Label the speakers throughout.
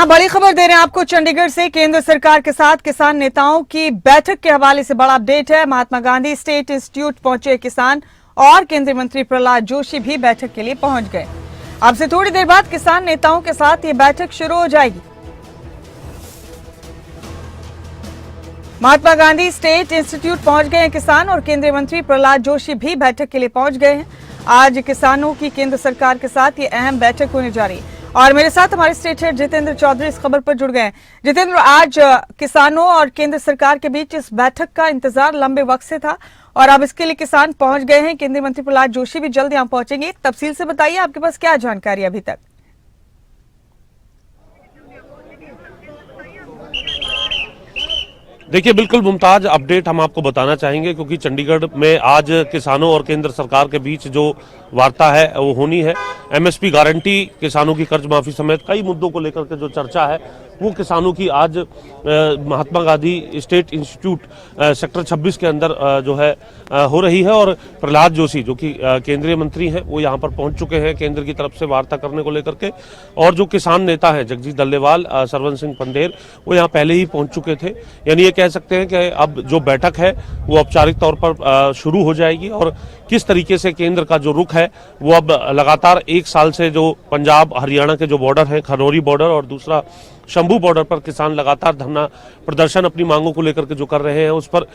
Speaker 1: जहां बड़ी खबर दे रहे हैं आपको चंडीगढ़ से। केंद्र सरकार के साथ किसान नेताओं की बैठक के हवाले से बड़ा अपडेट है। महात्मा गांधी स्टेट इंस्टीट्यूट पहुंचे किसान और केंद्रीय मंत्री प्रहलाद जोशी भी बैठक के लिए पहुंच गए। अब से थोड़ी देर बाद किसान नेताओं के साथ ये बैठक शुरू हो जाएगी। महात्मा गांधी स्टेट इंस्टीट्यूट पहुंच गए हैं किसान और केंद्रीय मंत्री प्रहलाद जोशी भी बैठक के लिए पहुंच गए हैं। आज किसानों की केंद्र सरकार के साथ ये अहम बैठक होने जा रही है और मेरे साथ हमारे स्टेट हेड जितेंद्र चौधरी इस खबर पर जुड़ गए हैं। जितेंद्र, आज किसानों और केंद्र सरकार के बीच इस बैठक का इंतजार लंबे वक्त से था और अब इसके लिए किसान पहुंच गए हैं। केंद्रीय मंत्री प्रहलाद जोशी भी जल्द यहां पहुंचेंगे। तफसील से बताइए, आपके पास क्या जानकारी अभी तक?
Speaker 2: देखिए, बिल्कुल मुमताज अपडेट हम आपको बताना चाहेंगे क्योंकि चंडीगढ़ में आज किसानों और केंद्र सरकार के बीच जो वार्ता है वो होनी है। एमएसपी गारंटी, किसानों की कर्ज माफी समेत कई मुद्दों को लेकर के जो चर्चा है वो किसानों की आज Mahatma Gandhi state institute sector 26 के अंदर जो है हो रही है। और प्रहलाद जोशी जो कि केंद्रीय मंत्री हैं वो यहाँ पर पहुंच चुके हैं केंद्र की तरफ से वार्ता करने को लेकर के। और जो किसान नेता हैं जगजीत डल्लेवाल, सरवन सिंह पंदेर, वो यहाँ पहले ही पहुंच चुके थे। यानी ये कह सकते हैं कि अब जो बैठक है वो औपचारिक तौर पर शुरू हो जाएगी और किस तरीके से केंद्र का जो रुख है वो अब लगातार एक साल से जो पंजाब हरियाणा के जो बॉर्डर है, खनौरी बॉर्डर और दूसरा शंभू बॉर्डर पर किसान लगातार धरना प्रदर्शन अपनी मांगों को लेकर के जो कर रहे हैं उस पर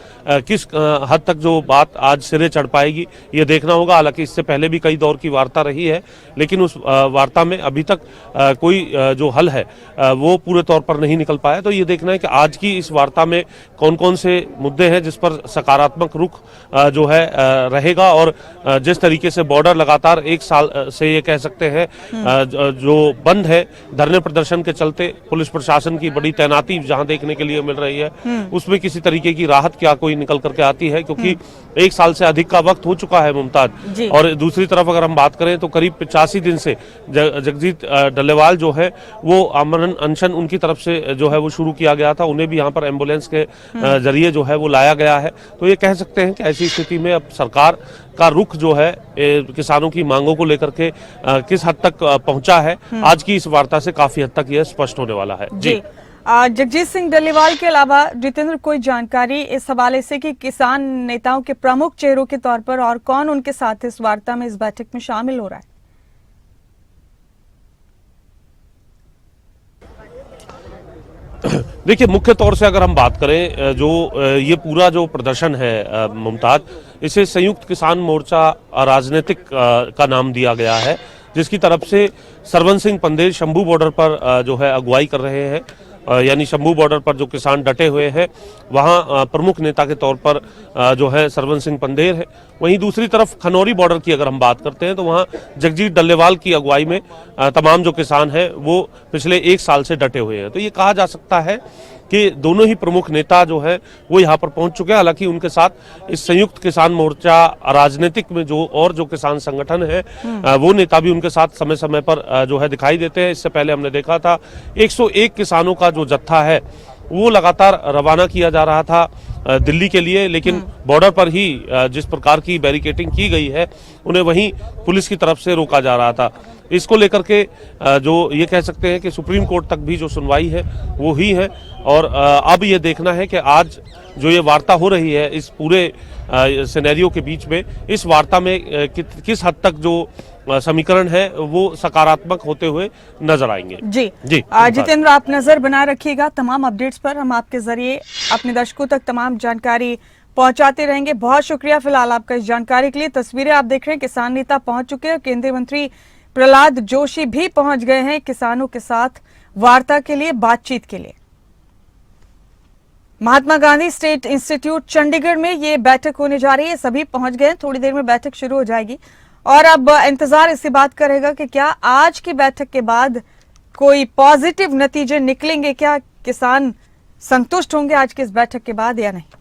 Speaker 2: किस हद तक जो बात आज सिरे चढ़ पाएगी ये देखना होगा। हालांकि इससे पहले भी कई दौर की वार्ता रही है लेकिन उस वार्ता में अभी तक कोई जो हल है वो पूरे तौर पर नहीं निकल पाया। तो ये देखना है कि आज की इस वार्ता में कौन कौन से मुद्दे हैं जिस पर सकारात्मक रुख जो है रहेगा। और जिस तरीके से बॉर्डर लगातार एक साल से ये कह सकते हैं जो बंद है धरने प्रदर्शन के चलते, पुलिस प्रशासन की बड़ी तैनाती जहां देखने के लिए मिल रही है उसमें किसी तरीके की राहत क्या कोई निकल करके आती है क्योंकि एक साल से अधिक का वक्त हो चुका है मुमताज। और दूसरी तरफ अगर हम बात करें तो करीब 85 दिन से जगजीत डल्लेवाल जो है वो आमरण अनशन उनकी तरफ से जो है वो शुरू किया गया था, उन्हें भी यहाँ पर एम्बुलेंस के जरिए जो है वो लाया गया है। तो ये कह सकते हैं कि ऐसी स्थिति में अब सरकार का रुख जो है किसानों की मांगों को लेकर के किस हद तक पहुंचा है आज की इस वार्ता से काफी हद तक यह स्पष्ट होने वाला है। जी
Speaker 1: जगजीत सिंह डल्लेवाल के अलावा जितेंद्र, कोई जानकारी इस हवाले से कि किसान नेताओं के प्रमुख चेहरों के तौर पर और कौन उनके साथ इस वार्ता में, इस बैठक में शामिल हो रहा है?
Speaker 2: देखिए, मुख्य तौर से अगर हम बात करें जो ये पूरा जो प्रदर्शन है मुमताज, इसे संयुक्त किसान मोर्चा राजनीतिक का नाम दिया गया है जिसकी तरफ से सरवन सिंह पंदेर शंभू बॉर्डर पर जो है अगुवाई कर रहे हैं। यानी शंभू बॉर्डर पर जो किसान डटे हुए हैं वहाँ प्रमुख नेता के तौर पर जो है सरवन सिंह पंदेर है। वहीं दूसरी तरफ खनौरी बॉर्डर की अगर हम बात करते हैं तो वहाँ जगजीत डल्लेवाल की अगुवाई में तमाम जो किसान हैं वो पिछले एक साल से डटे हुए हैं। तो ये कहा जा सकता है कि दोनों ही प्रमुख नेता जो है वो यहाँ पर पहुंच चुके हैं। हालांकि उनके साथ इस संयुक्त किसान मोर्चा राजनीतिक में जो और जो किसान संगठन है वो नेता भी उनके साथ समय समय पर जो है दिखाई देते हैं। इससे पहले हमने देखा था 101 किसानों का जो जत्था है वो लगातार रवाना किया जा रहा था दिल्ली के लिए, लेकिन बॉर्डर पर ही जिस प्रकार की बैरिकेटिंग की गई है उन्हें वहीं पुलिस की तरफ से रोका जा रहा था। इसको लेकर के जो ये कह सकते हैं कि सुप्रीम कोर्ट तक भी जो सुनवाई है वो ही है। और अब ये देखना है कि आज जो ये वार्ता हो रही है इस पूरे सिनेरियो के बीच में, इस वार्ता में किस हद तक जो समीकरण है वो सकारात्मक होते हुए नजर आएंगे।
Speaker 1: जी जितेंद्र, आप नजर बनाए रखिएगा तमाम अपडेट्स पर। हम आपके जरिए अपने दर्शकों तक तमाम जानकारी पहुंचाते रहेंगे। बहुत शुक्रिया फिलहाल आपका इस जानकारी के लिए। तस्वीरें आप देख रहे हैं, किसान नेता पहुंच चुके हैं। केंद्रीय मंत्री प्रहलाद जोशी भी पहुंच गए हैं किसानों के साथ वार्ता के लिए, बातचीत के लिए। महात्मा गांधी स्टेट इंस्टीट्यूट चंडीगढ़ में ये बैठक होने जा रही है। सभी पहुंच गए हैं, थोड़ी देर में बैठक शुरू हो जाएगी और अब इंतजार इसी बात का रहेगा कि क्या आज की बैठक के बाद कोई पॉजिटिव नतीजे निकलेंगे, क्या किसान संतुष्ट होंगे आज की इस बैठक के बाद या नहीं।